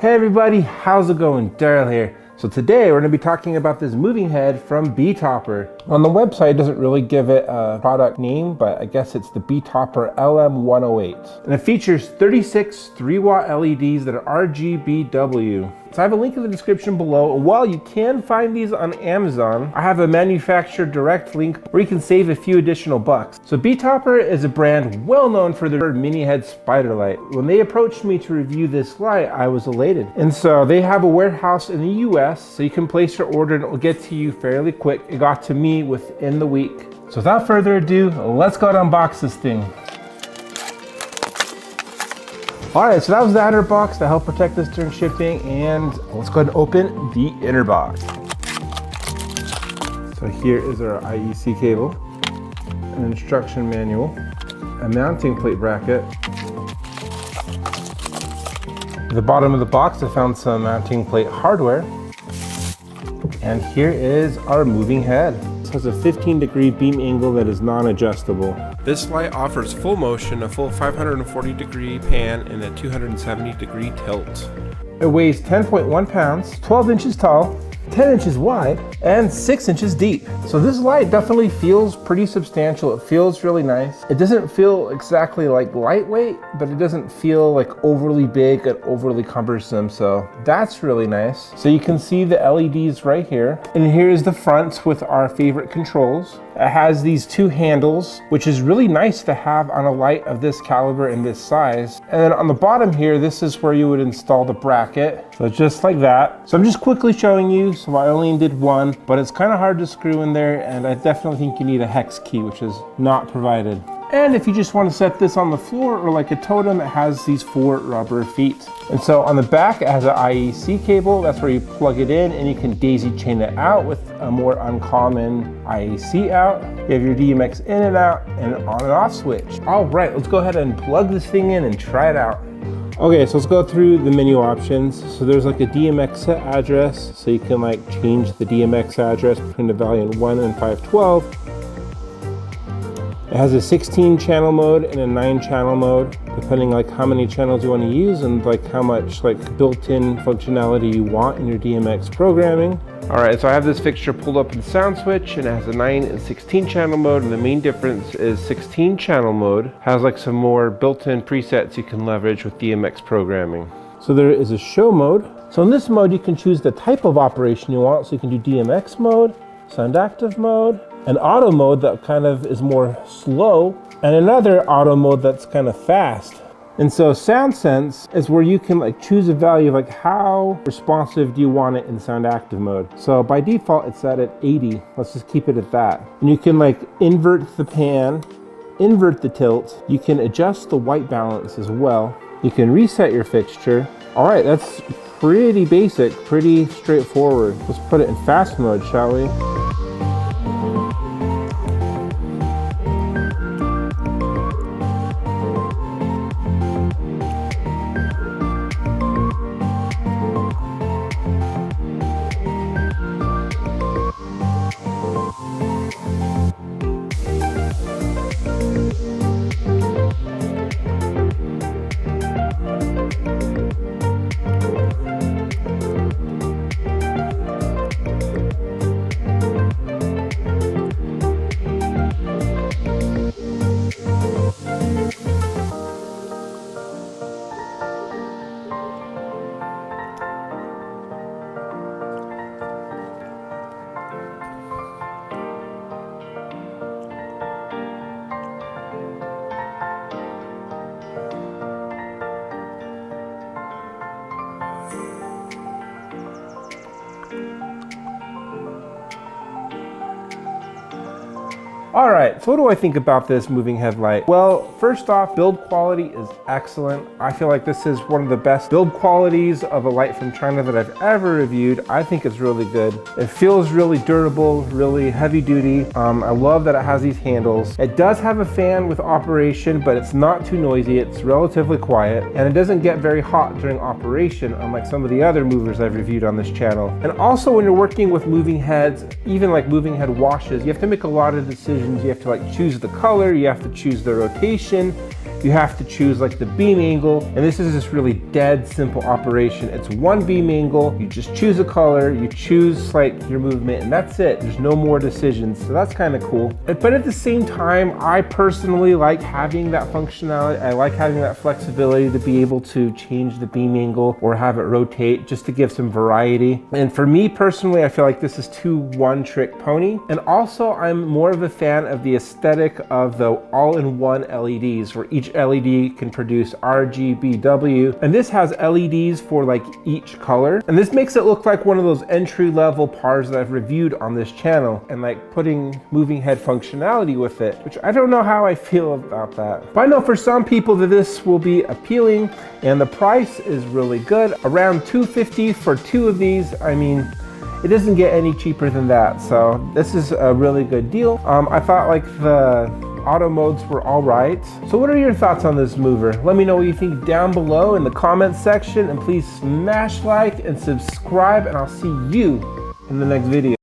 Hey everybody, how's it going? Daryl here. So today we're going to be talking about this moving head from Betopper. On the website it doesn't really give it a product name, but I guess it's the Betopper LM108. And it features 36 3-watt LEDs that are RGBW. So I have a link in the description below. While you can find these on Amazon, I have a manufacturer direct link where you can save a few additional bucks. So Betopper is a brand well known for their mini head spider light. When they approached me to review this light, I was elated. And so they have a warehouse in the US, so you can place your order and it will get to you fairly quick. It got to me within the week. So without further ado, let's go and unbox this thing. All right, so that was the outer box to help protect this during shipping, and let's go ahead and open the inner box. So here is our IEC cable, an instruction manual, a mounting plate bracket. At the bottom of the box, I found some mounting plate hardware. And here is our moving head. This has a 15-degree beam angle that is non-adjustable. This light offers full motion, a full 540-degree pan, and a 270-degree tilt. It weighs 10.1 pounds, 12 inches tall, 10 inches wide, and 6 inches deep. So this light definitely feels pretty substantial. It feels really nice. It doesn't feel exactly like lightweight, but it doesn't feel like overly big and overly cumbersome. So that's really nice. So you can see the LEDs right here. And here's the front with our favorite controls. It has these two handles, which is really nice to have on a light of this caliber and this size. And then on the bottom here, this is where you would install the bracket. So just like that. So I'm just quickly showing you. So I only did one, but it's kind of hard to screw in there, and I definitely think you need a hex key, which is not provided. And if you just want to set this on the floor or like a totem, it has these 4 rubber feet. And so on the back, it has an IEC cable. That's where you plug it in, and you can daisy chain it out with a more uncommon IEC out. You have your DMX in and out and an on and off switch. All right, let's go ahead and plug this thing in and try it out. Okay, so let's go through the menu options. So there's like a DMX set address, so you can like change the DMX address between the value 1 and 512. It has a 16 channel mode and a 9 channel mode, depending like how many channels you want to use and like how much like built-in functionality you want in your DMX programming. All right, so I have this fixture pulled up in the sound switch, and it has a 9 and 16 channel mode, and the main difference is 16 channel mode has like some more built-in presets you can leverage with DMX programming. So there is a show mode. So in this mode, you can choose the type of operation you want. So you can do DMX mode, sound active mode, an auto mode that kind of is more slow, and another auto mode that's kind of fast. And so sound sense is where you can like choose a value, like how responsive do you want it in sound active mode. So by default, it's set at 80. Let's just keep it at that. And you can like invert the pan, invert the tilt. You can adjust the white balance as well. You can reset your fixture. All right, that's pretty basic, pretty straightforward. Let's put it in fast mode, shall we? All right, so what do I think about this moving headlight? Well, first off, build quality is excellent. I feel like this is one of the best build qualities of a light from China that I've ever reviewed. I think it's really good. It feels really durable, really heavy duty. I love that it has these handles. It does have a fan with operation, but it's not too noisy. It's relatively quiet, and it doesn't get very hot during operation, unlike some of the other movers I've reviewed on this channel. And also when you're working with moving heads, even like moving head washes, you have to make a lot of decisions. You have to like choose the color, you have to choose the rotation, you have to choose like the beam angle, and this is just really dead simple operation. It's one beam angle, you just choose a color, you choose like your movement, and that's it. There's no more decisions, so that's kind of cool. But at the same time, I personally like having that functionality. I like having that flexibility to be able to change the beam angle or have it rotate just to give some variety. And for me personally, I feel like this is too one-trick pony. And also, I'm more of a fan of the aesthetic of the all-in-one LEDs, where each LED can produce RGBW, and this has LEDs for like each color, and this makes it look like one of those entry-level PARs that I've reviewed on this channel, and like putting moving head functionality with it, which I don't know how I feel about that. But I know for some people that this will be appealing, and the price is really good, around $250 for two of these. I mean, it doesn't get any cheaper than that, so this is a really good deal. I thought like the auto modes were all right. So what are your thoughts on this mover? Let me know what you think down below in the comments section, and please smash like and subscribe, and I'll see you in the next video.